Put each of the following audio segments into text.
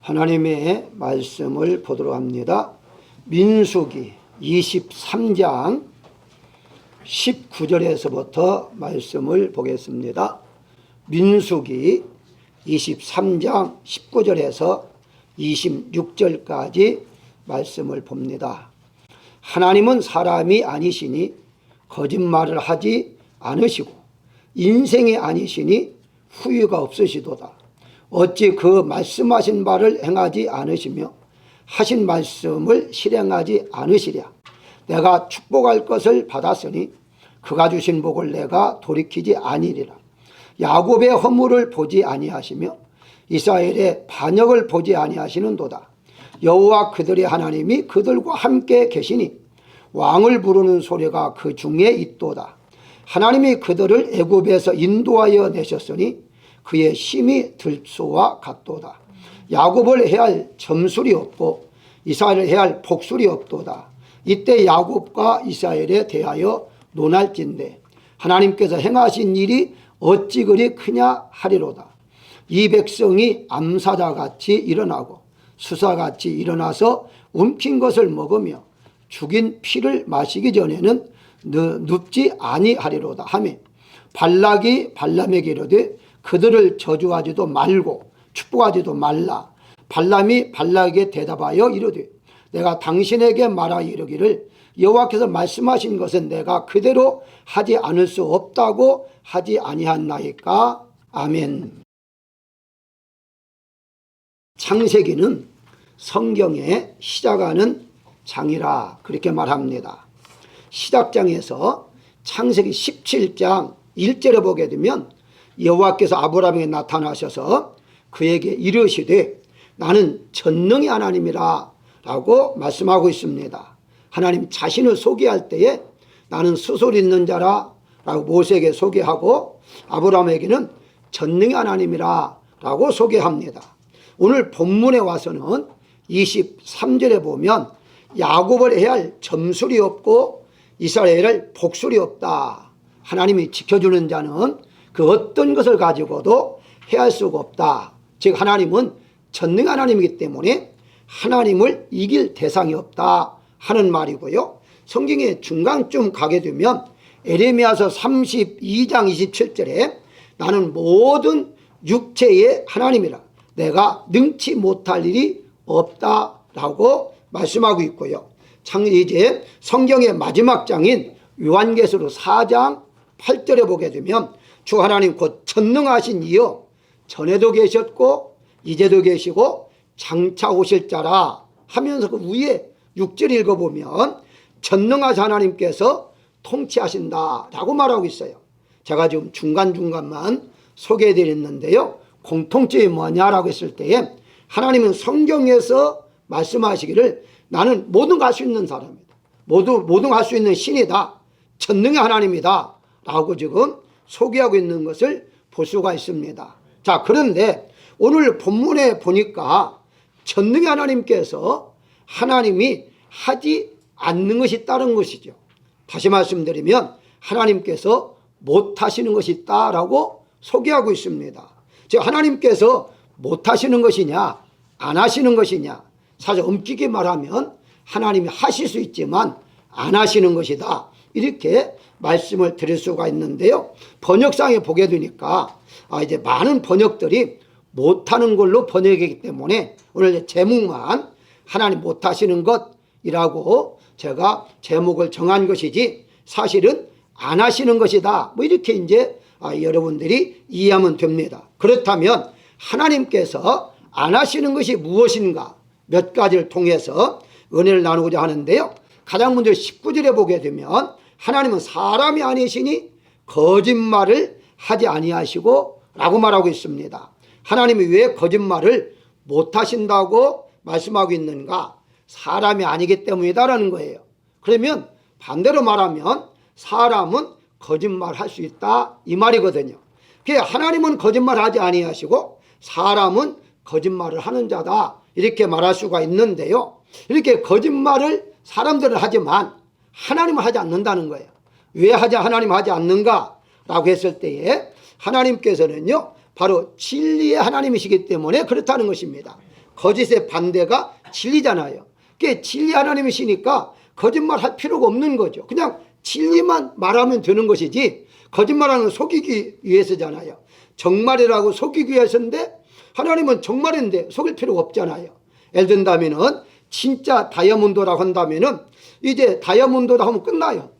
하나님의 말씀을 보도록 합니다. 민수기 23장 19절에서부터 말씀을 보겠습니다. 민수기 23장 19절에서 26절까지 말씀을 봅니다. 하나님은 사람이 아니시니 거짓말을 하지 않으시고 인생이 아니시니 후유가 없으시도다. 어찌 그 말씀하신 바를 행하지 않으시며 하신 말씀을 실행하지 않으시랴. 내가 축복할 것을 받았으니 그가 주신 복을 내가 돌이키지 아니리라. 야곱의 허물을 보지 아니하시며 이스라엘의 반역을 보지 아니하시는도다. 여호와 그들의 하나님이 그들과 함께 계시니 왕을 부르는 소리가 그 중에 있도다. 하나님이 그들을 애굽에서 인도하여 내셨으니 그의 힘이 들소와 같도다. 야곱을 해할 점술이 없고 이스라엘을 해할 복술이 없도다. 이때 야곱과 이스라엘에 대하여 논할진대 하나님께서 행하신 일이 어찌 그리 크냐 하리로다. 이 백성이 암사자같이 일어나고 수사같이 일어나서 움킨 것을 먹으며 죽인 피를 마시기 전에는 눕지 아니하리로다 하며 발락이 발람에게 이르되 그들을 저주하지도 말고 축복하지도 말라. 발람이 발락에게 대답하여 이르되 내가 당신에게 말하여 이르기를 여호와께서 말씀하신 것은 내가 그대로 하지 않을 수 없다고 하지 아니하나이까. 아멘. 창세기는 성경의 시작하는 장이라 그렇게 말합니다. 시작장에서 창세기 17장 1절에 보게 되면 여호와께서 아브라함에게 나타나셔서 그에게 이르시되 나는 전능의 하나님이라 라고 말씀하고 있습니다. 하나님 자신을 소개할 때에 나는 스스로 있는 자라 라고 모세에게 소개하고 아브라함에게는 전능의 하나님이라 라고 소개합니다. 오늘 본문에 와서는 23절에 보면 야곱을 해야 할 점술이 없고 이스라엘을 복술이 없다. 하나님이 지켜주는 자는 그 어떤 것을 가지고도 해할 수가 없다. 즉 하나님은 전능 하나님이기 때문에 하나님을 이길 대상이 없다 하는 말이고요. 성경의 중간쯤 가게 되면 에레미야서 32장 27절에 나는 모든 육체의 하나님이라 내가 능치 못할 일이 없다라고 말씀하고 있고요. 이제 성경의 마지막 장인 요한계시록 4장 8절에 보게 되면 주 하나님 곧 전능하신 이여 전에도 계셨고 이제도 계시고 장차 오실 자라 하면서 그 위에 6절 읽어보면 전능하신 하나님께서 통치하신다 라고 말하고 있어요. 제가 지금 중간중간만 소개해 드렸는데요. 공통점이 뭐냐라고 했을 때에 하나님은 성경에서 말씀하시기를 나는 모든 걸 할 수 있는 사람이다. 모든 걸 할 수 있는 신이다. 전능의 하나님이다 라고 지금 소개하고 있는 것을 볼 수가 있습니다. 자, 그런데 오늘 본문에 보니까 전능의 하나님께서 하나님이 하지 않는 것이 다른 것이죠. 다시 말씀드리면 하나님께서 못하시는 것이 있다라고 소개하고 있습니다. 즉 하나님께서 못하시는 것이냐 안 하시는 것이냐, 사실 엄격히 말하면 하나님이 하실 수 있지만 안 하시는 것이다 이렇게 말씀을 드릴 수가 있는데요. 번역상에 보게 되니까 이제 많은 번역들이 못하는 걸로 번역이기 때문에 오늘 제목만 하나님 못하시는 것이라고 제가 제목을 정한 것이지 사실은 안 하시는 것이다 뭐 이렇게 이제 여러분들이 이해하면 됩니다. 그렇다면 하나님께서 안 하시는 것이 무엇인가 몇 가지를 통해서 은혜를 나누고자 하는데요. 가장 먼저 19절에 보게 되면 하나님은 사람이 아니시니 거짓말을 하지 아니하시고 라고 말하고 있습니다. 하나님이 왜 거짓말을 못하신다고 말씀하고 있는가? 사람이 아니기 때문이다라는 거예요. 그러면 반대로 말하면 사람은 거짓말할 수 있다 이 말이거든요. 하나님은 거짓말하지 아니하시고 사람은 거짓말을 하는 자다 이렇게 말할 수가 있는데요. 이렇게 거짓말을 사람들은 하지만 하나님은 하지 않는다는 거예요. 왜 하나님 하지 않는가 라고 했을 때에 하나님께서는요 바로 진리의 하나님이시기 때문에 그렇다는 것입니다. 거짓의 반대가 진리잖아요. 그게 진리 하나님이시니까 거짓말 할 필요가 없는 거죠. 그냥 진리만 말하면 되는 것이지 거짓말하는 건 속이기 위해서잖아요. 정말이라고 속이기 위해서인데 하나님은 정말인데 속일 필요가 없잖아요. 예를 든다면은 진짜 다이아몬드라고 한다면은 이제 다이아몬드라고 하면 끝나요.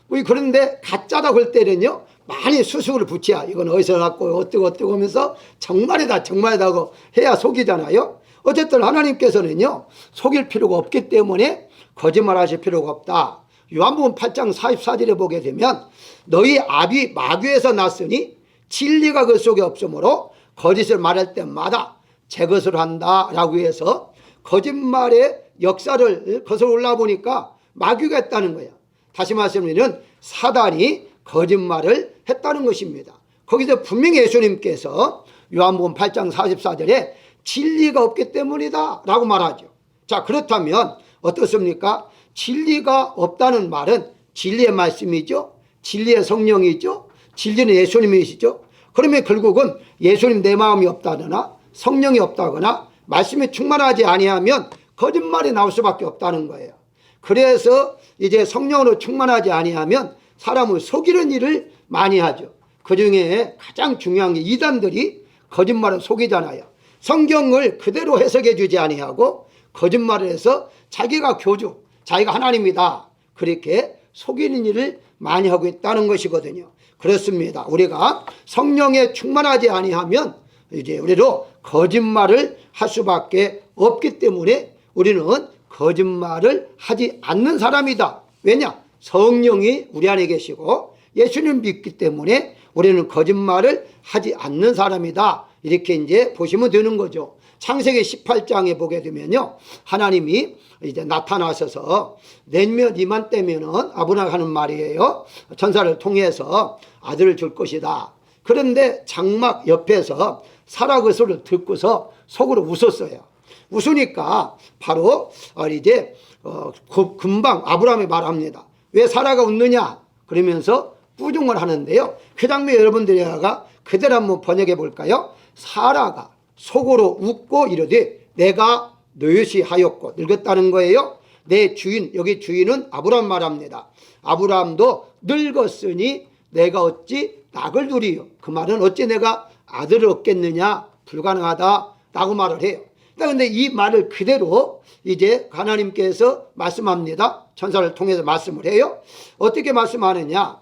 그런데 가짜라고 할 때는요 많이 수식을 붙여야 이건 어디서 났고 어쩌고 하면서 정말이다 정말이다고 해야 속이잖아요. 어쨌든 하나님께서는요 속일 필요가 없기 때문에 거짓말 하실 필요가 없다. 요한복음 8장 44절에 보게 되면 너희 아비 마귀에서 났으니 진리가 그 속에 없으므로 거짓을 말할 때마다 제 것을 한다 라고 해서 거짓말의 역사를 거슬러 올라보니까 마귀가 했다는 거야. 다시 말씀드리면 사단이 거짓말을 했다는 것입니다. 거기서 분명히 예수님께서 요한복음 8장 44절에 진리가 없기 때문이다 라고 말하죠. 자, 그렇다면 어떻습니까? 진리가 없다는 말은 진리의 말씀이죠. 진리의 성령이죠. 진리는 예수님이시죠. 그러면 결국은 예수님 내 마음이 없다거나 성령이 없다거나 말씀이 충만하지 아니하면 거짓말이 나올 수밖에 없다는 거예요. 그래서 이제 성령으로 충만하지 아니하면 사람을 속이는 일을 많이 하죠. 그중에 가장 중요한 게 이단들이 거짓말을 속이잖아요. 성경을 그대로 해석해 주지 아니하고 거짓말을 해서 자기가 교주, 자기가 하나님이다 그렇게 속이는 일을 많이 하고 있다는 것이거든요. 그렇습니다. 우리가 성령에 충만하지 아니하면 이제 우리로 거짓말을 할 수밖에 없기 때문에 우리는 거짓말을 하지 않는 사람이다. 왜냐? 성령이 우리 안에 계시고 예수님 믿기 때문에 우리는 거짓말을 하지 않는 사람이다. 이렇게 이제 보시면 되는 거죠. 창세기 18장에 보게 되면요. 하나님이 이제 나타나셔서 내년 이만 때면은 아브라함이 하는 말이에요. 천사를 통해서 아들을 줄 것이다. 그런데 장막 옆에서 사라 그 소리를 듣고서 속으로 웃었어요. 웃으니까 바로 이제 금방 아브라함이 말합니다. 왜 사라가 웃느냐? 그러면서 꾸중을 하는데요. 그 장면 여러분들이가 그대로 한번 번역해 볼까요? 사라가 속으로 웃고 이르되 내가 노릇이 하였고 늙었다는 거예요. 내 주인, 여기 주인은 아브라함 말합니다. 아브라함도 늙었으니 내가 어찌 낙을 두리요. 그 말은 어찌 내가 아들을 얻겠느냐? 불가능하다라고 말을 해요. 그런데 이 말을 그대로 이제 하나님께서 말씀합니다. 천사를 통해서 말씀을 해요. 어떻게 말씀하느냐?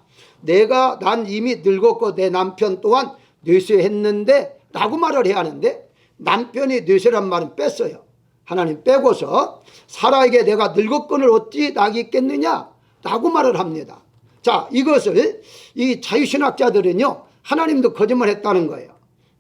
난 이미 늙었고 내 남편 또한 뇌쇠했는데 라고 말을 해야 하는데 남편이 뇌쇠란 말은 뺐어요. 하나님 빼고서 사라에게 내가 늙었거늘 어찌 낙이 있겠느냐 라고 말을 합니다. 자, 이것을 이 자유신학자들은요 하나님도 거짓말했다는 거예요.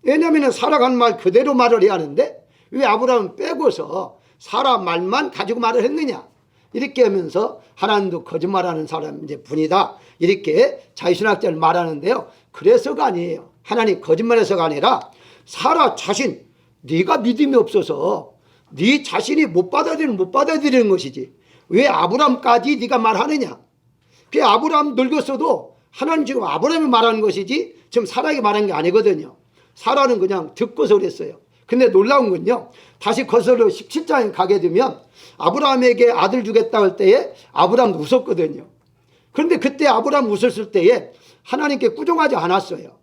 왜냐하면 사라가 한 말 그대로 말을 해야 하는데 왜 아브라함은 빼고서 사라 말만 가지고 말을 했느냐 이렇게 하면서 하나님도 거짓말하는 사람 이제 분이다 이렇게 자유신학자를 말하는데요. 그래서가 아니에요. 하나님 거짓말해서가 아니라 사라 자신 네가 믿음이 없어서 네 자신이 못 받아들이는 것이지 왜 아브라함까지 네가 말하느냐. 그 아브라함 늙었어도 하나님 지금 아브라함이 말하는 것이지 지금 사라에게 말한 게 아니거든요. 사라는 그냥 듣고서 그랬어요. 근데 놀라운 건요. 다시 거슬러 17장에 가게 되면 아브라함에게 아들 주겠다 할 때에 아브라함도 웃었거든요. 그런데 그때 아브라함 웃었을 때에 하나님께 꾸중하지 않았어요.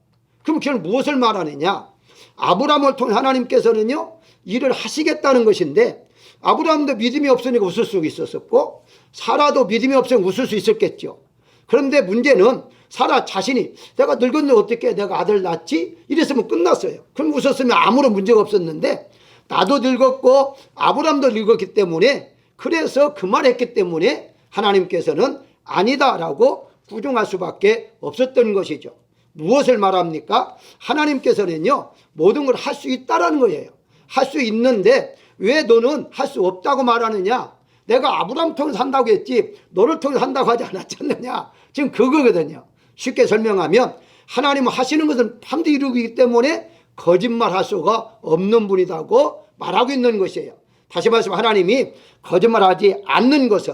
그럼 그는 무엇을 말하느냐. 아브라함을 통해 하나님께서는요 일을 하시겠다는 것인데 아브라함도 믿음이 없으니까 웃을 수 있었고 사라도 믿음이 없으면 웃을 수 있었겠죠. 그런데 문제는 사라 자신이 내가 늙었는데 어떻게 내가 아들 낳지? 이랬으면 끝났어요. 그럼 웃었으면 아무런 문제가 없었는데 나도 늙었고 아브라함도 늙었기 때문에 그래서 그 말했기 때문에 하나님께서는 아니다라고 부정할 수밖에 없었던 것이죠. 무엇을 말합니까? 하나님께서는요 모든 걸 할 수 있다라는 거예요. 할 수 있는데 왜 너는 할 수 없다고 말하느냐. 내가 아브라함 통해서 한다고 했지 너를 통해서 한다고 하지 않았잖느냐. 지금 그거거든요. 쉽게 설명하면 하나님은 하시는 것은 반드시 이루기 때문에 거짓말할 수가 없는 분이라고 말하고 있는 것이에요. 다시 말해서 하나님이 거짓말하지 않는 것은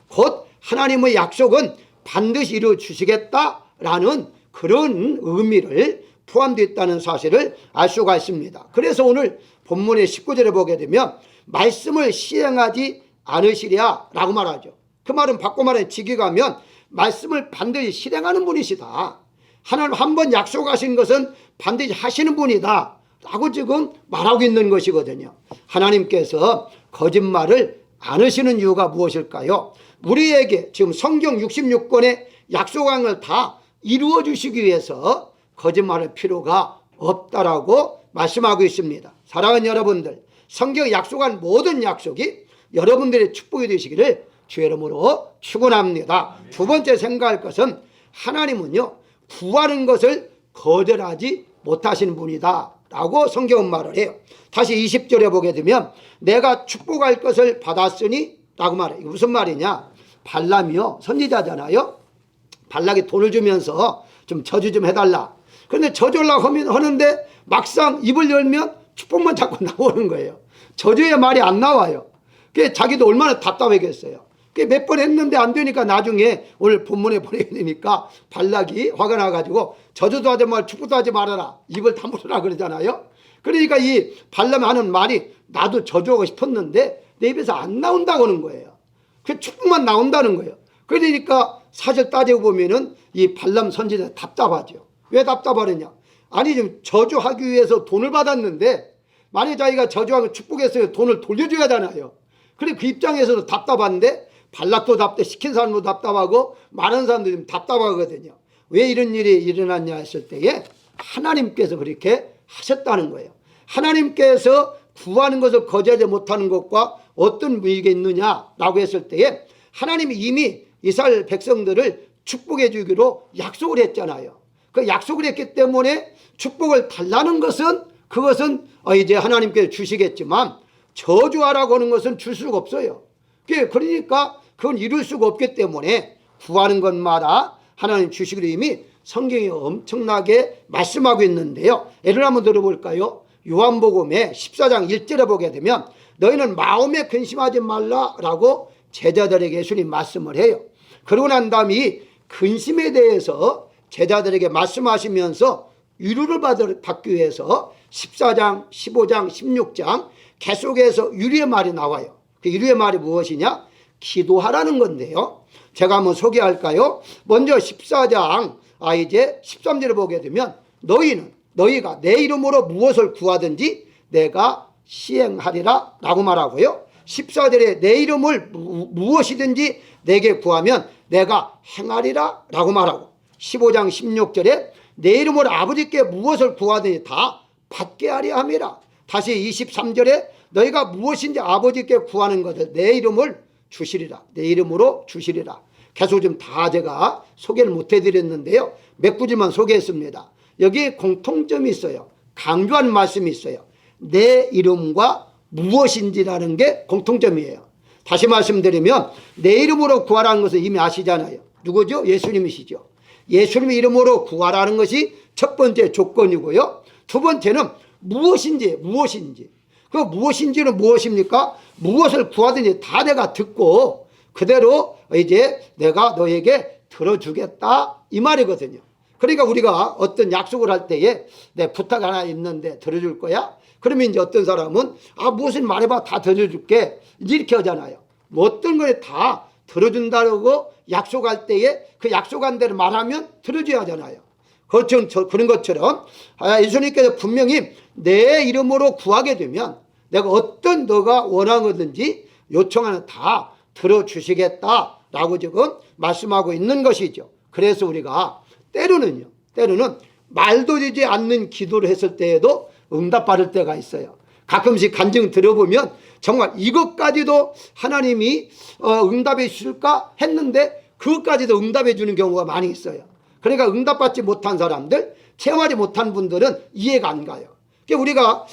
곧 하나님의 약속은 반드시 이루어 주시겠다라는 그런 의미를 포함되어 있다는 사실을 알 수가 있습니다. 그래서 오늘 본문의 19절에 보게 되면 말씀을 시행하지 않으시랴 라고 말하죠. 그 말은 바꿔 말해 직역하면 말씀을 반드시 실행하는 분이시다. 하나님 한 번 약속하신 것은 반드시 하시는 분이다 라고 지금 말하고 있는 것이거든요. 하나님께서 거짓말을 안 하시는 이유가 무엇일까요? 우리에게 지금 성경 66권의 약속한 걸 다 이루어 주시기 위해서 거짓말할 필요가 없다라고 말씀하고 있습니다. 사랑하는 여러분들, 성경에 약속한 모든 약속이 여러분들의 축복이 되시기를 주의 이름으로 축원합니다. 두 번째 생각할 것은 하나님은요 구하는 것을 거절하지 못하시는 분이다 라고 성경은 말을 해요. 다시 20절에 보게 되면 내가 축복할 것을 받았으니 라고 말해요. 이게 무슨 말이냐, 발람이요 선지자잖아요. 발락이 돈을 주면서 좀 저주 좀 해달라. 그런데 저주하려고 하는데 막상 입을 열면 축복만 자꾸 나오는 거예요. 저주의 말이 안 나와요. 그게 자기도 얼마나 답답하겠어요. 몇 번 했는데 안 되니까 나중에 오늘 본문에 보내야 되니까 발락이 화가 나가지고 저주도 하지 말 축복도 하지 말아라, 입을 다물어라 그러잖아요. 그러니까 이 발람이 하는 말이 나도 저주하고 싶었는데 내 입에서 안 나온다고 하는 거예요. 그 축복만 나온다는 거예요. 그러니까 사실 따지고 보면은 이 발람 선지자 답답하죠. 왜 답답하느냐, 아니 좀 저주하기 위해서 돈을 받았는데 만약 자기가 저주하고 축복했으면 돈을 돌려줘야 하잖아요. 그래 그 입장에서도 답답한데 발락도 답답해, 시킨 사람도 답답하고 많은 사람들이 좀 답답하거든요. 왜 이런 일이 일어났냐 했을 때에 하나님께서 그렇게 하셨다는 거예요. 하나님께서 구하는 것을 거절하지 못하는 것과 어떤 무의가 있느냐라고 했을 때에 하나님이 이미 이스라엘 백성들을 축복해 주기로 약속을 했잖아요. 그 약속을 했기 때문에 축복을 달라는 것은 그것은 이제 하나님께서 주시겠지만 저주하라고 하는 것은 줄 수가 없어요. 그러니까 그건 이룰 수가 없기 때문에 구하는 것마다 하나님 주시기로 이미 성경이 엄청나게 말씀하고 있는데요. 예를 한번 들어볼까요? 요한복음의 14장 1절에 보게 되면 너희는 마음에 근심하지 말라라고 제자들에게 예수님 말씀을 해요. 그러고 난 다음에 이 근심에 대해서 제자들에게 말씀하시면서 위로를 받기 위해서 14장, 15장, 16장 계속해서 유리의 말이 나와요. 그 유리의 말이 무엇이냐? 기도하라는 건데요. 제가 한번 소개할까요? 먼저 14장 이제 13절을 보게 되면 너희가 내 이름으로 무엇을 구하든지 내가 시행하리라 라고 말하고요. 14절에 내 이름을 무엇이든지 내게 구하면 내가 행하리라 라고 말하고 15장 16절에 내 이름으로 아버지께 무엇을 구하든지 다 받게 하려 함이라. 다시 23절에 너희가 무엇인지 아버지께 구하는 것을 내 이름을 주시리라. 내 이름으로 주시리라. 계속 좀 다 제가 소개를 못 해드렸는데요. 몇 구절만 소개했습니다. 여기 공통점이 있어요. 강조한 말씀이 있어요. 내 이름과 무엇인지라는 게 공통점이에요. 다시 말씀드리면 내 이름으로 구하라는 것은 이미 아시잖아요. 누구죠? 예수님이시죠. 예수님의 이름으로 구하라는 것이 첫 번째 조건이고요. 두 번째는 무엇인지. 그 무엇인지는 무엇입니까? 무엇을 구하든지 다 내가 듣고 그대로 이제 내가 너에게 들어주겠다 이 말이거든요. 그러니까 우리가 어떤 약속을 할 때에 내 부탁 하나 있는데 들어줄 거야? 그러면 이제 어떤 사람은 무슨 말해봐 다 들어줄게 이렇게 하잖아요. 뭐 어떤 거에 다 들어준다고 약속할 때에 그 약속한 대로 말하면 들어줘야 하잖아요. 그런 것처럼 예수님께서 분명히 내 이름으로 구하게 되면 내가 어떤 너가 원하는 거든지 요청하는 다 들어주시겠다라고 지금 말씀하고 있는 것이죠. 그래서 우리가 때로는 말도 되지 않는 기도를 했을 때에도 응답받을 때가 있어요. 가끔씩 간증 들어보면 정말 이것까지도 하나님이 응답해 주실까 했는데 그것까지도 응답해 주는 경우가 많이 있어요. 그러니까 응답받지 못한 사람들, 체험하지 못한 분들은 이해가 안 가요. 우리가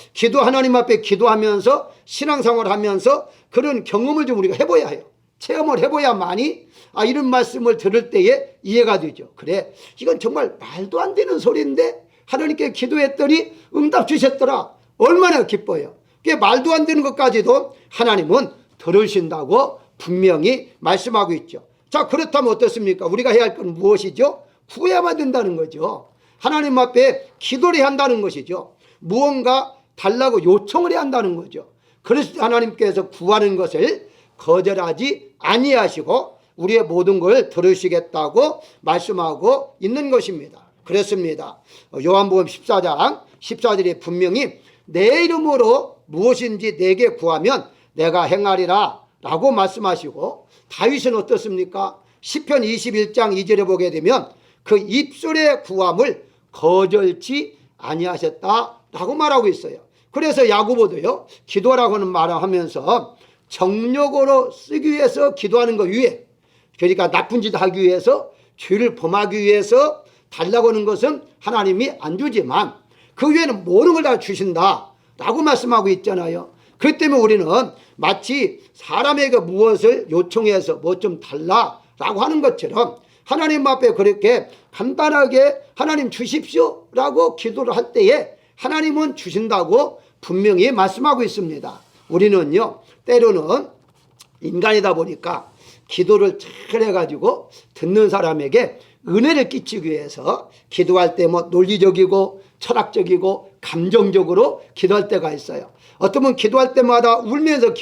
하나님 앞에 기도하면서 신앙생활을 하면서 그런 경험을 좀 우리가 해봐야 해요. 체험을 해봐야만이 이런 말씀을 들을 때에 이해가 되죠. 그래, 이건 정말 말도 안 되는 소리인데 하나님께 기도했더니 응답 주셨더라. 얼마나 기뻐요. 말도 안 되는 것까지도 하나님은 들으신다고 분명히 말씀하고 있죠. 자, 그렇다면 어떻습니까? 우리가 해야 할 건 무엇이죠? 구해야만 된다는 거죠. 하나님 앞에 기도를 한다는 것이죠. 무언가 달라고 요청을 해야 한다는 거죠. 그래서 하나님께서 구하는 것을 거절하지 아니하시고 우리의 모든 걸 들으시겠다고 말씀하고 있는 것입니다. 그렇습니다. 요한복음 14장 14절에 분명히 내 이름으로 무엇인지 내게 구하면 내가 행하리라 라고 말씀하시고, 다윗은 어떻습니까? 시편 21장 2절에 보게 되면 그 입술의 구함을 거절치 아니하셨다라고 말하고 있어요. 그래서 야고보도요, 기도라고 하는 말을 하면서 정력으로 쓰기 위해서 기도하는 것 위에, 그러니까 나쁜 짓 하기 위해서, 죄를 범하기 위해서 달라고 하는 것은 하나님이 안 주지만 그 위에는 모든 걸 다 주신다라고 말씀하고 있잖아요. 그렇기 때문에 우리는 마치 사람에게 무엇을 요청해서 뭐 좀 달라라고 하는 것처럼 하나님 앞에 그렇게 간단하게 하나님 주십시오 라고 기도를 할 때에 하나님은 주신다고 분명히 말씀하고 있습니다. 우리는요, 때로는 인간이다 보니까 기도를 잘 해가지고 듣는 사람에게 은혜를 끼치기 위해서 기도할 때 뭐 논리적이고 철학적이고 감정적으로 기도할 때가 있어요. 어떤 분 기도할 때마다 울면서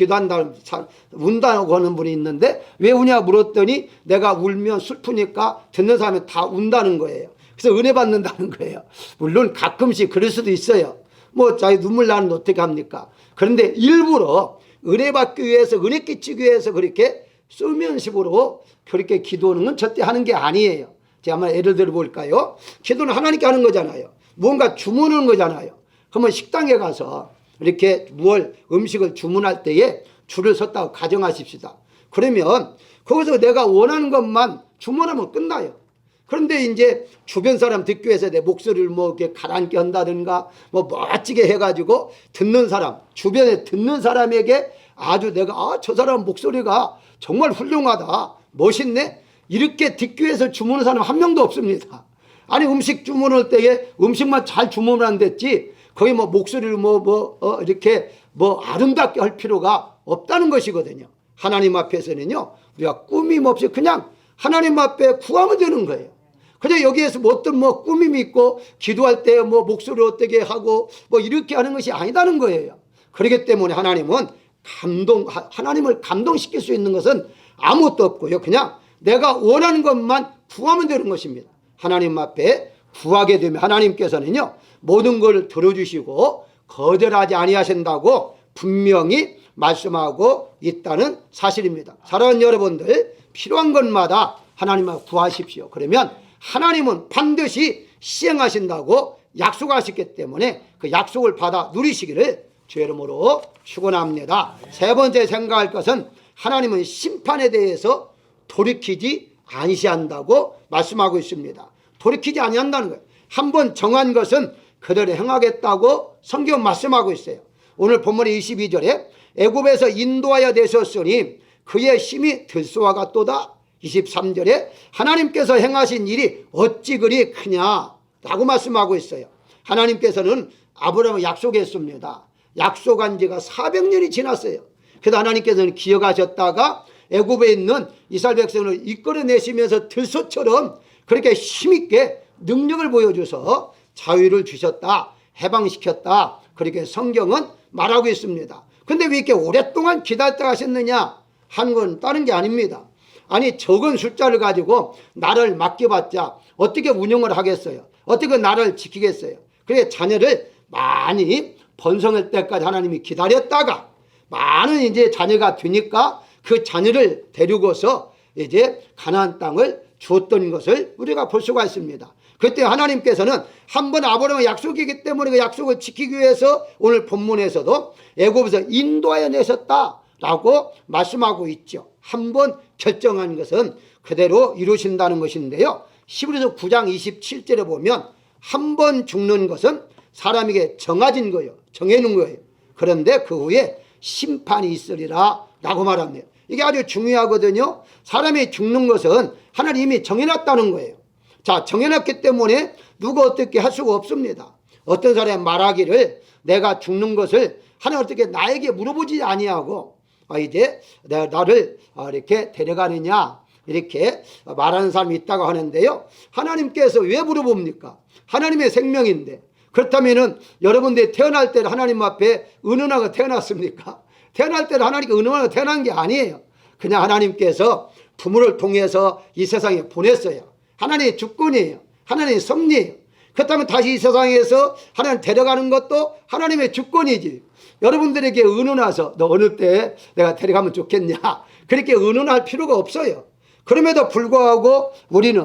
운다고 하는 분이 있는데 왜 우냐 물었더니 내가 울면 슬프니까 듣는 사람이 다 운다는 거예요. 그래서 은혜 받는다는 거예요. 물론 가끔씩 그럴 수도 있어요. 뭐 자기 눈물 나는 어떻게 합니까? 그런데 일부러 은혜 받기 위해서, 은혜 끼치기 위해서 그렇게 쓰면식으로 그렇게 기도하는 건 절대 하는 게 아니에요. 제가 한번 예를 들어 볼까요? 기도는 하나님께 하는 거잖아요. 뭔가 주문하는 거잖아요. 그러면 식당에 가서 이렇게 음식을 주문할 때에 줄을 섰다고 가정하십시다. 그러면 거기서 내가 원하는 것만 주문하면 끝나요. 그런데 이제 주변 사람 듣기 위해서 내 목소리를 뭐 이렇게 가라앉게 한다든가 뭐 멋지게 해가지고 듣는 사람, 주변에 듣는 사람에게 아주 내가 저 사람 목소리가 정말 훌륭하다, 멋있네, 이렇게 듣기 위해서 주문하는 사람 한 명도 없습니다. 아니 음식 주문할 때에 음식만 잘 주문을 안 됐지 거기 뭐 목소리를 이렇게 아름답게 할 필요가 없다는 것이거든요. 하나님 앞에서는요, 우리가 꾸밈 없이 그냥 하나님 앞에 구하면 되는 거예요. 그냥 여기에서 어떤 꾸밈이 있고 기도할 때 목소리 어떻게 하고 이렇게 하는 것이 아니다는 거예요. 그렇기 때문에 하나님을 감동시킬 수 있는 것은 아무것도 없고요. 그냥 내가 원하는 것만 구하면 되는 것입니다. 하나님 앞에 구하게 되면 하나님께서는요, 모든 걸 들어주시고 거절하지 아니하신다고 분명히 말씀하고 있다는 사실입니다. 사랑하는 여러분들, 필요한 것마다 하나님 앞에 구하십시오. 그러면 하나님은 반드시 시행하신다고 약속하셨기 때문에 그 약속을 받아 누리시기를 주의 이름으로 축원합니다. 세 번째 생각할 것은 하나님은 심판에 대해서 돌이키지 아니한다고 말씀하고 있습니다. 돌이키지 아니한다는 거예요. 한번 정한 것은 그대로 행하겠다고 성경 말씀하고 있어요. 오늘 본문의 22절에 애굽에서 인도하여 내셨으니 그의 힘이 들소와 같도다. 23절에 하나님께서 행하신 일이 어찌 그리 크냐라고 말씀하고 있어요. 하나님께서는 아브라함을 약속했습니다. 약속한 지가 400년이 지났어요. 그래서 하나님께서는 기억하셨다가 애굽에 있는 이스라엘 백성을 이끌어내시면서 들소처럼 그렇게 힘있게 능력을 보여줘서 자유를 주셨다, 해방시켰다, 그렇게 성경은 말하고 있습니다. 근데 왜 이렇게 오랫동안 기다렸다 하셨느냐 하는 건 다른 게 아닙니다. 아니 적은 숫자를 가지고 나를 맡겨봤자 어떻게 운영을 하겠어요? 어떻게 나를 지키겠어요? 그래서 자녀를 많이 번성할 때까지 하나님이 기다렸다가 많은 이제 자녀가 되니까 그 자녀를 데리고서 이제 가나안 땅을 주었던 것을 우리가 볼 수가 있습니다. 그때 하나님께서는 한번 아브라함의 약속이기 때문에 그 약속을 지키기 위해서 오늘 본문에서도 애굽에서 인도하여 내셨다라고 말씀하고 있죠. 한번 결정한 것은 그대로 이루신다는 것인데요. 히브리서 9장 27절에 보면 한 번 죽는 것은 사람에게 정해진 거예요. 정해놓은 거예요. 그런데 그 후에 심판이 있으리라 라고 말합니다. 이게 아주 중요하거든요. 사람이 죽는 것은 하나님이 정해놨다는 거예요. 자, 정해놨기 때문에 누가 어떻게 할 수가 없습니다. 어떤 사람이 말하기를 내가 죽는 것을 하나님 어떻게 나에게 물어보지 아니하고 이제 나를 이렇게 데려가느냐 이렇게 말하는 사람이 있다고 하는데요. 하나님께서 왜 물어봅니까? 하나님의 생명인데 그렇다면은 여러분들이 태어날 때는 하나님 앞에 은은하게 태어났습니까? 태어날 때는 하나님께 은은하게 태어난 게 아니에요. 그냥 하나님께서 부모를 통해서 이 세상에 보냈어요. 하나님의 주권이에요. 하나님의 섭리예요. 그렇다면 다시 이 세상에서 하나님 데려가는 것도 하나님의 주권이지. 여러분들에게 은은해서 너 어느 때 내가 데려가면 좋겠냐, 그렇게 은은할 필요가 없어요. 그럼에도 불구하고 우리는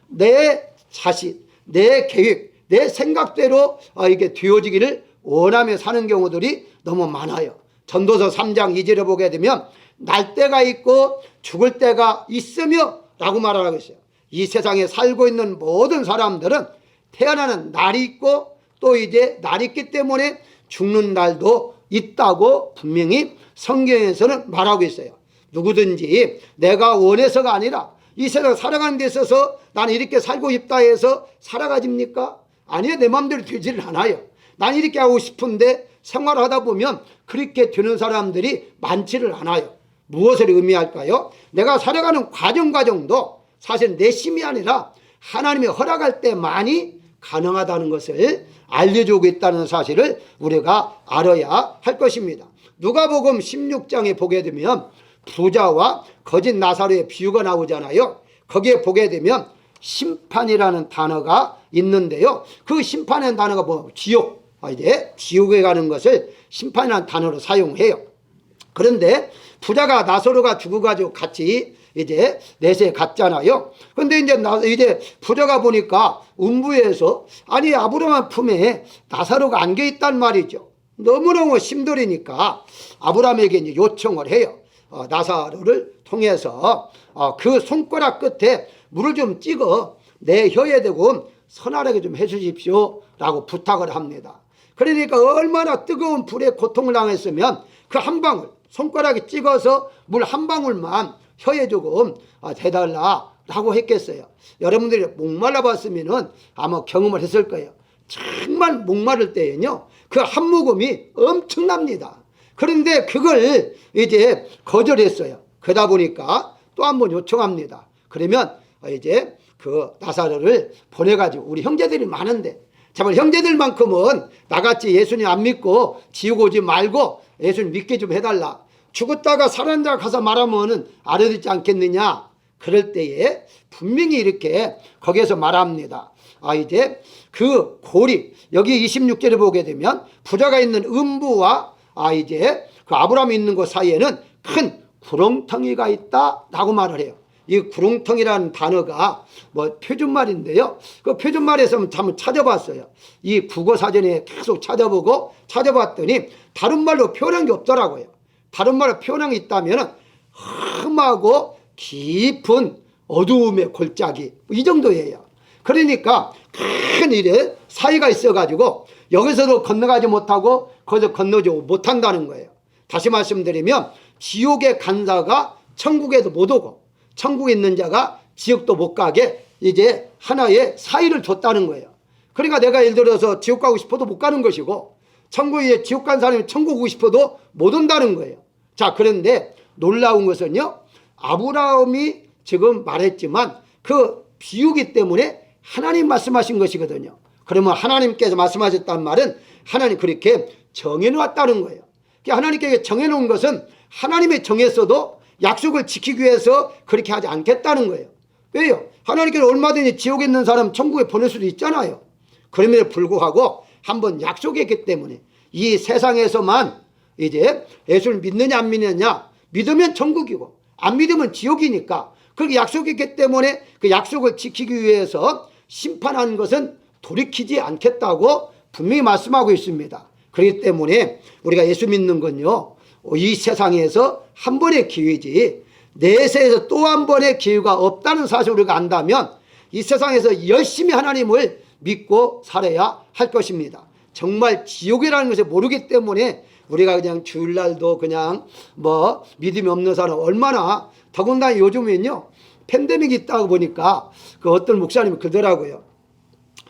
내 자신, 내 계획, 내 생각대로 이게 되어지기를 원하며 사는 경우들이 너무 많아요. 전도서 3장 2절에 보게 되면 날 때가 있고 죽을 때가 있으며 라고 말하고 있어요. 이 세상에 살고 있는 모든 사람들은 태어나는 날이 있고 또 이제 날이 있기 때문에 죽는 날도 있다고 분명히 성경에서는 말하고 있어요. 누구든지 내가 원해서가 아니라 이 세상 살아가는 데 있어서 나는 이렇게 살고 싶다 해서 살아가집니까? 아니요. 내 마음대로 되지를 않아요. 난 이렇게 하고 싶은데 생활하다 보면 그렇게 되는 사람들이 많지를 않아요. 무엇을 의미할까요? 내가 살아가는 과정도 사실 내 힘이 아니라 하나님이 허락할 때만이 가능하다는 것을 알려주고 있다는 사실을 우리가 알아야 할 것입니다. 누가복음 16장에 보게 되면 부자와 거짓 나사로의 비유가 나오잖아요. 거기에 보게 되면 심판이라는 단어가 있는데요. 그 심판이라는 단어가 뭐 지옥, 이제 지옥에 가는 것을 심판이라는 단어로 사용해요. 그런데 부자가 나사로가 죽어가지고 같이 이제 내세에 갔잖아요. 근데 이제 부자가 보니까 음부에서 아니 아브라함 품에 나사로가 안겨 있단 말이죠. 너무너무 힘들으니까 아브라함에게 이제 요청을 해요. 나사로를 통해서 그 손가락 끝에 물을 좀 찍어 내 혀에 대고 서늘하게 좀 해주십시오 라고 부탁을 합니다. 그러니까 얼마나 뜨거운 불에 고통을 당했으면 그 한 방울 손가락에 찍어서 물 한 방울만 혀에 조금 대달라라고 했겠어요. 여러분들이 목말라 봤으면은 아마 경험을 했을 거예요. 정말 목마를 때에는요, 그 한 모금이 엄청납니다. 그런데 그걸 이제 거절했어요. 그러다 보니까 또 한 번 요청합니다. 그러면 이제 그 나사로를 보내가지고 우리 형제들이 많은데 제발 형제들만큼은 나같이 예수님 안 믿고 지옥 오지 말고 예수님 믿게 좀 해달라. 죽었다가 살아난 자 가서 말하면은 알아듣지 않겠느냐. 그럴 때에 분명히 이렇게 거기에서 말합니다. 이제 그 고리, 여기 26절에 보게 되면 부자가 있는 음부와 이제 그 아브라함이 있는 곳 사이에는 큰 구렁텅이가 있다라고 말을 해요. 이 구렁텅이라는 단어가 뭐 표준말인데요. 그 표준말에서 한번 찾아봤어요. 이 국어사전에 계속 찾아봤더니 다른 말로 표현한 게 없더라고요. 다른 말로 표현한 게 있다면 험하고 깊은 어두움의 골짜기, 이 정도예요. 그러니까 큰 일에 사이가 있어가지고 여기서도 건너가지 못하고 거기서 건너지 못한다는 거예요. 다시 말씀드리면 지옥의 간사가 천국에도 못 오고 천국에 있는 자가 지옥도 못 가게 이제 하나의 사이를 줬다는 거예요. 그러니까 내가 예를 들어서 지옥 가고 싶어도 못 가는 것이고 천국에 지옥 간 사람이 천국 오고 싶어도 못 온다는 거예요. 자, 그런데 놀라운 것은요, 아브라함이 지금 말했지만 그 비유기 때문에 하나님 말씀하신 것이거든요. 그러면 하나님께서 말씀하셨다는 말은 하나님 그렇게 정해놓았다는 거예요. 하나님께 정해놓은 것은 하나님이 정했어도 약속을 지키기 위해서 그렇게 하지 않겠다는 거예요. 왜요? 하나님께서 얼마든지 지옥에 있는 사람 천국에 보낼 수도 있잖아요. 그럼에도 불구하고 한번 약속했기 때문에 이 세상에서만 이제 예수를 믿느냐 안 믿느냐, 믿으면 천국이고 안 믿으면 지옥이니까 그렇게 약속했기 때문에 그 약속을 지키기 위해서 심판하는 것은 돌이키지 않겠다고 분명히 말씀하고 있습니다. 그렇기 때문에 우리가 예수 믿는 건요, 이 세상에서 한 번의 기회지 내세에서 또 한 번의 기회가 없다는 사실을 우리가 안다면 이 세상에서 열심히 하나님을 믿고 살아야 할 것입니다. 정말 지옥이라는 것을 모르기 때문에 우리가 그냥 주일날도 그냥 뭐 믿음이 없는 사람 얼마나, 더군다나 요즘엔요 팬데믹이 있다고 보니까 그 어떤 목사님이 그러더라고요.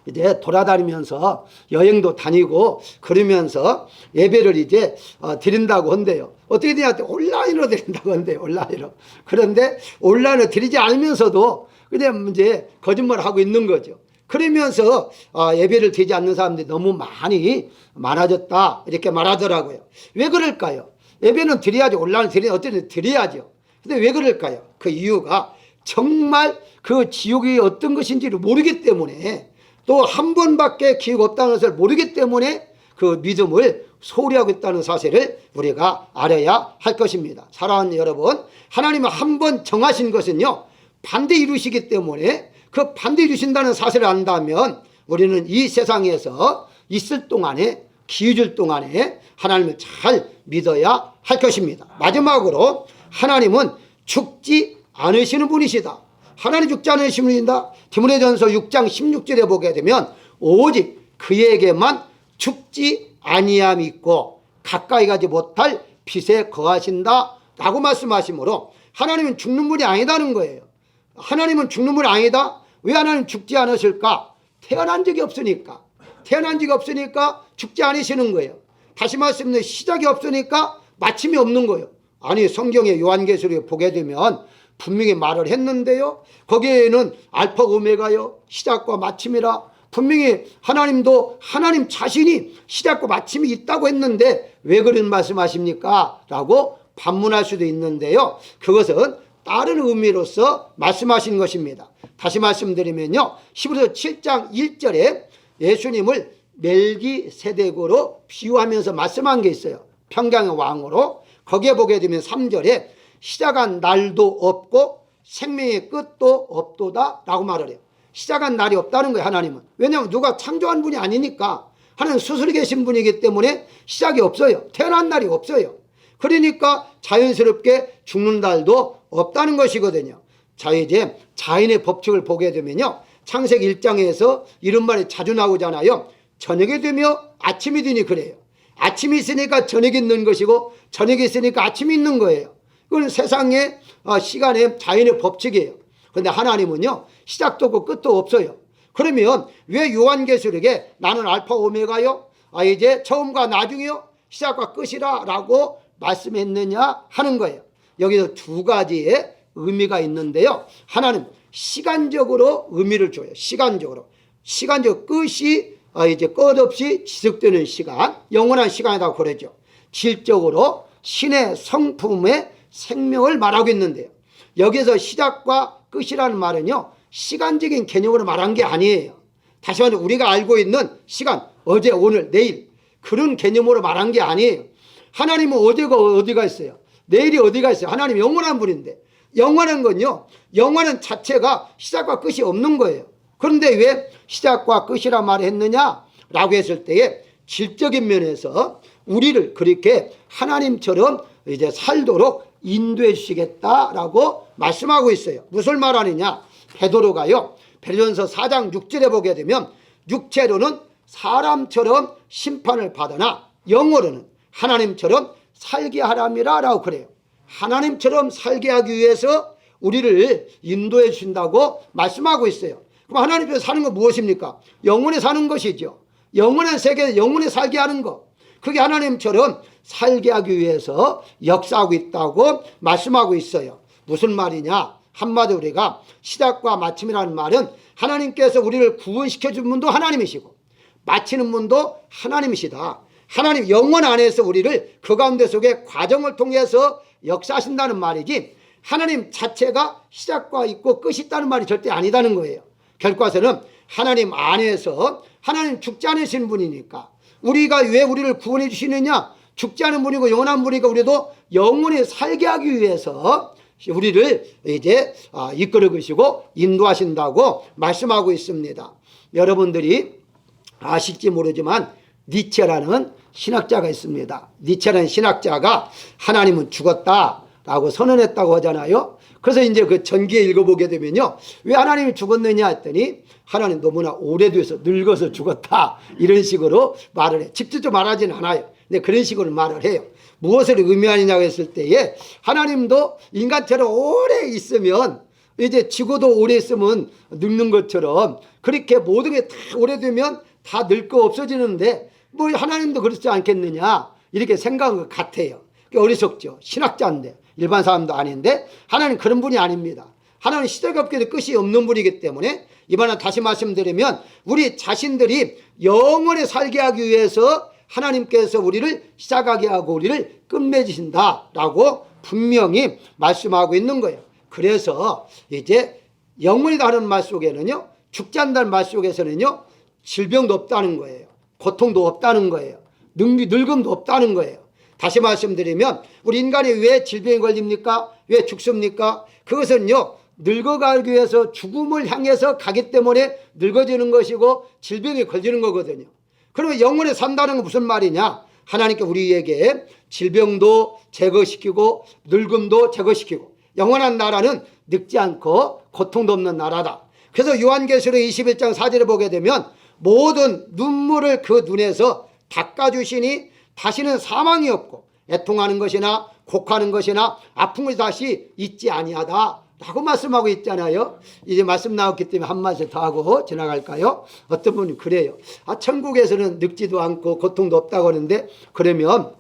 이제 돌아다니면서 여행도 다니고 그러면서 예배를 이제 드린다고 한대요. 어떻게 되냐? 온라인으로 드린다고 한대요. 온라인으로. 그런데 온라인으로 드리지 않으면서도 그냥 이제 거짓말을 하고 있는 거죠. 그러면서 예배를 드리지 않는 사람들이 너무 많아졌다 이렇게 말하더라고요. 왜 그럴까요? 예배는 드려야죠. 온라인 드리는 어떤 때 드려야죠. 근데 왜 그럴까요? 그 이유가 정말 그 지옥이 어떤 것인지를 모르기 때문에, 또 한 번밖에 기회가 없다는 것을 모르기 때문에 그 믿음을 소홀히 하고 있다는 사실을 우리가 알아야 할 것입니다. 사랑하는 여러분, 하나님은 한 번 정하신 것은요 반드시 이루시기 때문에, 그 반드시 이루신다는 사실을 안다면 우리는 이 세상에서 있을 동안에, 기회줄 동안에 하나님을 잘 믿어야 할 것입니다. 마지막으로 하나님은 죽지 않으시는 분이시다. 하나님 죽지 않으시는 분이다. 디모데전서 6장 16절에 보게 되면 오직 그에게만 죽지 아니함이 있고 가까이 가지 못할 빛에 거하신다 라고 말씀하시므로 하나님은 죽는 분이 아니다는 거예요. 하나님은 죽는 분이 아니다. 왜 하나님 죽지 않으실까? 태어난 적이 없으니까. 태어난 적이 없으니까 죽지 않으시는 거예요. 다시 말씀드리면 시작이 없으니까 마침이 없는 거예요. 아니, 성경의 요한계시록에 보게 되면 분명히 말을 했는데요, 거기에는 알파 오메가요 시작과 마침이라 분명히 하나님도 하나님 자신이 시작과 마침이 있다고 했는데 왜 그런 말씀하십니까? 라고 반문할 수도 있는데요, 그것은 다른 의미로서 말씀하신 것입니다. 다시 말씀드리면요, 히브리서 7장 1절에 예수님을 멜기세덱으로 비유하면서 말씀한 게 있어요. 평강의 왕으로. 거기에 보게 되면 3절에 시작한 날도 없고 생명의 끝도 없도다 라고 말을 해요. 시작한 날이 없다는 거예요, 하나님은. 왜냐하면 누가 창조한 분이 아니니까. 하나님 스스로 계신 분이기 때문에 시작이 없어요. 태어난 날이 없어요. 그러니까 자연스럽게 죽는 날도 없다는 것이거든요. 자, 이제 자연의 법칙을 보게 되면요, 창세기 1장에서 이런 말이 자주 나오잖아요. 저녁이 되며 아침이 되니 그래요. 아침이 있으니까 저녁이 있는 것이고 저녁이 있으니까 아침이 있는 거예요. 그건 세상의 시간의 자연의 법칙이에요. 그런데 하나님은요 시작도 없고 끝도 없어요. 그러면 왜 요한계시록에 나는 알파 오메가요, 이제 처음과 나중이요 시작과 끝이라 라고 말씀했느냐 하는 거예요. 여기서 두 가지의 의미가 있는데요, 하나는 시간적으로 의미를 줘요. 시간적으로 끝이 이제 끝없이 지속되는 시간, 영원한 시간이라고 그러죠. 질적으로 신의 성품의 생명을 말하고 있는데요, 여기서 시작과 끝이라는 말은요 시간적인 개념으로 말한 게 아니에요. 다시 말해 우리가 알고 있는 시간, 어제 오늘 내일 그런 개념으로 말한 게 아니에요. 하나님은 어제가 어디가 있어요? 내일이 어디가 있어요? 하나님 영원한 분인데, 영원한 건요 영원한 자체가 시작과 끝이 없는 거예요. 그런데 왜 시작과 끝이라 말했느냐 라고 했을 때에 질적인 면에서 우리를 그렇게 하나님처럼 이제 살도록 인도해 주시겠다라고 말씀하고 있어요. 무슨 말하느냐? 베드로가요 베드로전서 4장 6절에 보게 되면 육체로는 사람처럼 심판을 받으나 영어로는 하나님처럼 살게 하람이라 라고 그래요. 하나님처럼 살게 하기 위해서 우리를 인도해 주신다고 말씀하고 있어요. 그럼 하나님께서 사는 건 무엇입니까? 영원히 사는 것이죠. 영원한 세계에서 영원히 살게 하는 것, 그게 하나님처럼 살게 하기 위해서 역사하고 있다고 말씀하고 있어요. 무슨 말이냐? 한마디로 우리가 시작과 마침이라는 말은 하나님께서 우리를 구원시켜준 분도 하나님이시고 마치는 분도 하나님이시다. 하나님 영원 안에서 우리를 그 가운데 속에 과정을 통해서 역사하신다는 말이지, 하나님 자체가 시작과 있고 끝이 있다는 말이 절대 아니다는 거예요. 결과서는 하나님 안에서, 하나님 죽지 않으신 분이니까 우리가 왜 우리를 구원해 주시느냐? 죽지 않은 분이고 영원한 분이니까 우리도 영원히 살게 하기 위해서 우리를 이제 이끌어 가시고 인도하신다고 말씀하고 있습니다. 여러분들이 아실지 모르지만 니체라는 신학자가 있습니다. 니체라는 신학자가 하나님은 죽었다라고 선언했다고 하잖아요. 그래서 이제 그 전기에 읽어보게 되면요, 왜 하나님이 죽었느냐 했더니 하나님 너무나 오래돼서 늙어서 죽었다 이런 식으로 말을 해. 직접적으로 말하지는 않아요. 근데 그런 식으로 말을 해요. 무엇을 의미하느냐고 했을 때에 하나님도 인간처럼 오래 있으면 이제 지구도 오래 있으면 늙는 것처럼 그렇게 모든 게 다 오래되면 다 늙고 없어지는데 뭐 하나님도 그렇지 않겠느냐 이렇게 생각한 것 같아요. 어리석죠. 신학자인데 일반 사람도 아닌데 하나님 그런 분이 아닙니다. 하나님 시작이 없게 끝이 없는 분이기 때문에 이번에 다시 말씀드리면 우리 자신들이 영원히 살게 하기 위해서 하나님께서 우리를 시작하게 하고 우리를 끝맺으신다라고 분명히 말씀하고 있는 거예요. 그래서 이제 영원이다 하는 말 속에는요, 죽지 않는다는 말 속에서는요, 질병도 없다는 거예요. 고통도 없다는 거예요. 늙음도 없다는 거예요. 다시 말씀드리면 우리 인간이 왜 질병에 걸립니까? 왜 죽습니까? 그것은요, 늙어가기 위해서 죽음을 향해서 가기 때문에 늙어지는 것이고 질병에 걸리는 거거든요. 그러면 영원히 산다는 건 무슨 말이냐? 하나님께 우리에게 질병도 제거시키고 늙음도 제거시키고 영원한 나라는 늙지 않고 고통도 없는 나라다. 그래서 요한계시록 21장 4절에 보게 되면 모든 눈물을 그 눈에서 닦아주시니 다시는 사망이 없고 애통하는 것이나 곡하는 것이나 아픈 것이 다시 있지 아니하다 라고 말씀하고 있잖아요. 이제 말씀 나왔기 때문에 한 말씀 더 하고 지나갈까요? 어떤 분이 그래요. 천국에서는 늙지도 않고 고통도 없다고 하는데 그러면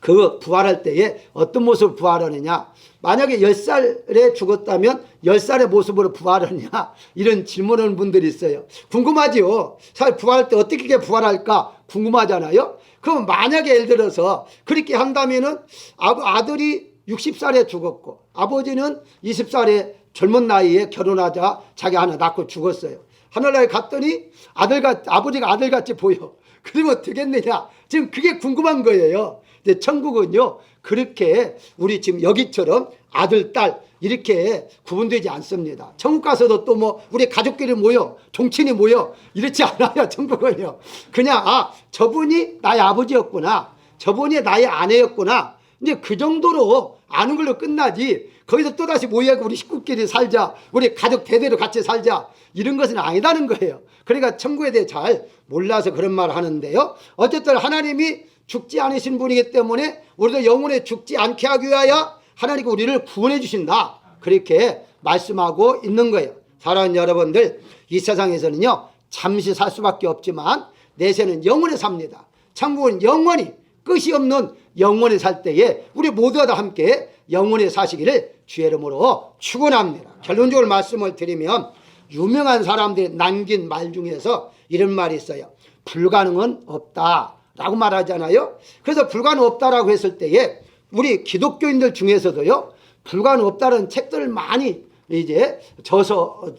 그 부활할 때에 어떤 모습으로 부활하느냐? 만약에 10살에 죽었다면 10살의 모습으로 부활하느냐? 이런 질문하는 분들이 있어요. 궁금하죠? 사실 부활할 때 어떻게 부활할까 궁금하잖아요. 그럼 만약에 예를 들어서 그렇게 한다면은 아들이 60살에 죽었고 아버지는 20살에 젊은 나이에 결혼하자 자기 하나 낳고 죽었어요. 하늘나라에 갔더니 아버지가 아들같이 보여. 그러면 되겠느냐? 지금 그게 궁금한 거예요. 근데 천국은요, 그렇게 우리 지금 여기처럼 아들, 딸 이렇게 구분되지 않습니다. 천국 가서도 또 뭐 우리 가족끼리 모여, 종친이 모여 이렇지 않아요. 천국은요. 그냥 저분이 나의 아버지였구나. 저분이 나의 아내였구나. 이제 그 정도로 아는 걸로 끝나지 거기서 또다시 모여서 우리 식구끼리 살자, 우리 가족 대대로 같이 살자 이런 것은 아니다는 거예요. 그러니까 천국에 대해 잘 몰라서 그런 말을 하는데요. 어쨌든 하나님이 죽지 않으신 분이기 때문에 우리도 영원히 죽지 않게 하기 위하여 하나님이 우리를 구원해 주신다, 그렇게 말씀하고 있는 거예요. 사랑하는 여러분들, 이 세상에서는요 잠시 살 수밖에 없지만 내세는 영원히 삽니다. 천국은 영원히 끝이 없는 영원히 살 때에 우리 모두가 다 함께 영원히 사시기를 주의 이름으로 축원합니다. 결론적으로 말씀을 드리면 유명한 사람들이 남긴 말 중에서 이런 말이 있어요. 불가능은 없다라고 말하잖아요. 그래서 불가능 없다라고 했을 때에 우리 기독교인들 중에서도요 불가능 없다는 책들을 많이 이제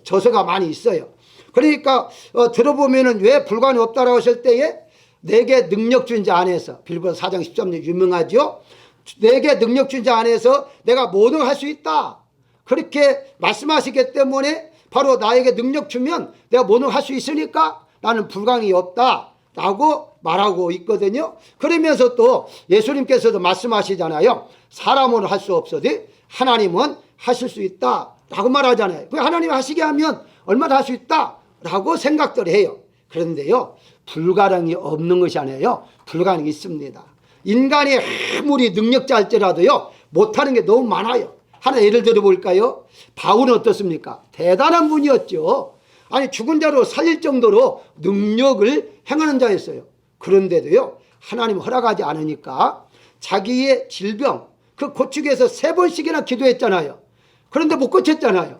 저서가 많이 있어요. 그러니까 들어보면은 왜 불가능 없다라고 했을 때에 내게 능력 준 자 안에서, 빌립보서 4장 13절 유명하죠. 내게 능력 준 자 안에서 내가 모든 걸 할 수 있다, 그렇게 말씀하시기 때문에 바로 나에게 능력 주면 내가 모든 걸 할 수 있으니까 나는 불가능이 없다라고 말하고 있거든요. 그러면서 또 예수님께서도 말씀하시잖아요. 사람은 할 수 없어도 하나님은 하실 수 있다라고 말하잖아요. 그 하나님이 하시게 하면 얼마나 할 수 있다라고 생각들 해요. 그런데요, 불가능이 없는 것이 아니에요. 불가능이 있습니다. 인간이 아무리 능력자일지라도요 못하는 게 너무 많아요. 하나 예를 들어 볼까요? 바울은 어떻습니까? 대단한 분이었죠. 아니 죽은 자로 살릴 정도로 능력을 행하는 자였어요. 그런데도요 하나님 허락하지 않으니까 자기의 질병 그 고치기 위해서 3번씩이나 기도했잖아요. 그런데 못 고쳤잖아요.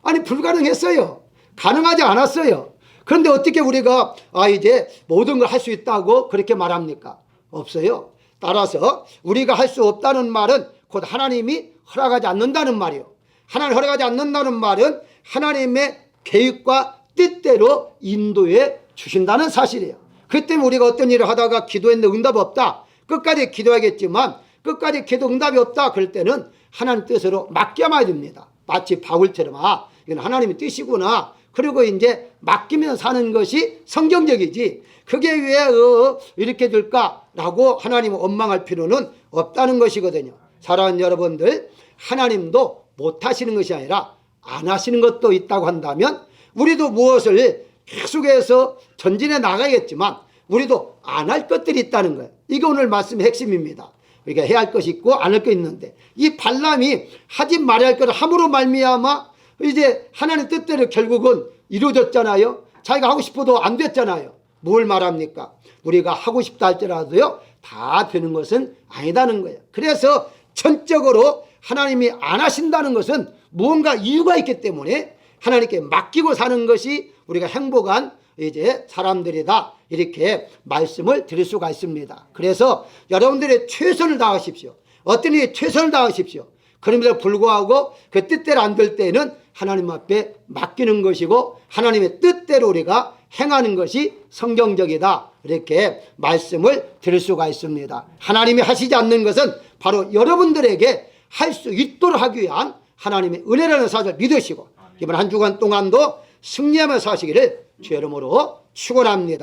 아니 불가능했어요. 가능하지 않았어요. 그런데 어떻게 우리가 이제 모든 걸 할 수 있다고 그렇게 말합니까? 없어요. 따라서 우리가 할 수 없다는 말은 곧 하나님이 허락하지 않는다는 말이에요. 하나님 허락하지 않는다는 말은 하나님의 계획과 뜻대로 인도해 주신다는 사실이에요. 그 때문에 우리가 어떤 일을 하다가 기도했는데 응답 없다, 끝까지 기도하겠지만 끝까지 기도 응답이 없다 그럴 때는 하나님 뜻으로 맡겨놔야 됩니다. 마치 바울처럼 이건 하나님의 뜻이구나, 그리고 이제 맡기면 사는 것이 성경적이지 그게 왜 이렇게 될까라고 하나님을 원망할 필요는 없다는 것이거든요. 사랑하는 여러분들, 하나님도 못하시는 것이 아니라 안 하시는 것도 있다고 한다면 우리도 무엇을 계속해서 전진해 나가겠지만 우리도 안 할 것들이 있다는 거예요. 이게 오늘 말씀의 핵심입니다. 우리가 해야 할 것이 있고 안 할 거 있는데 이 발람이 하지 말아야 할 것을 함으로 말미암아 이제 하나님 뜻대로 결국은 이루어졌잖아요. 자기가 하고 싶어도 안 됐잖아요. 뭘 말합니까? 우리가 하고 싶다 할지라도요 다 되는 것은 아니다는 거예요. 그래서 전적으로 하나님이 안 하신다는 것은 무언가 이유가 있기 때문에 하나님께 맡기고 사는 것이 우리가 행복한 이제 사람들이다, 이렇게 말씀을 드릴 수가 있습니다. 그래서 여러분들의 최선을 다하십시오. 어떤 일에 최선을 다하십시오. 그럼에도 불구하고 그 뜻대로 안 될 때는 하나님 앞에 맡기는 것이고 하나님의 뜻대로 우리가 행하는 것이 성경적이다, 이렇게 말씀을 드릴 수가 있습니다. 하나님이 하시지 않는 것은 바로 여러분들에게 할 수 있도록 하기 위한 하나님의 은혜라는 사실을 믿으시고 이번 한 주간 동안도 승리하며 사시기를 주의 이름으로 축원합니다.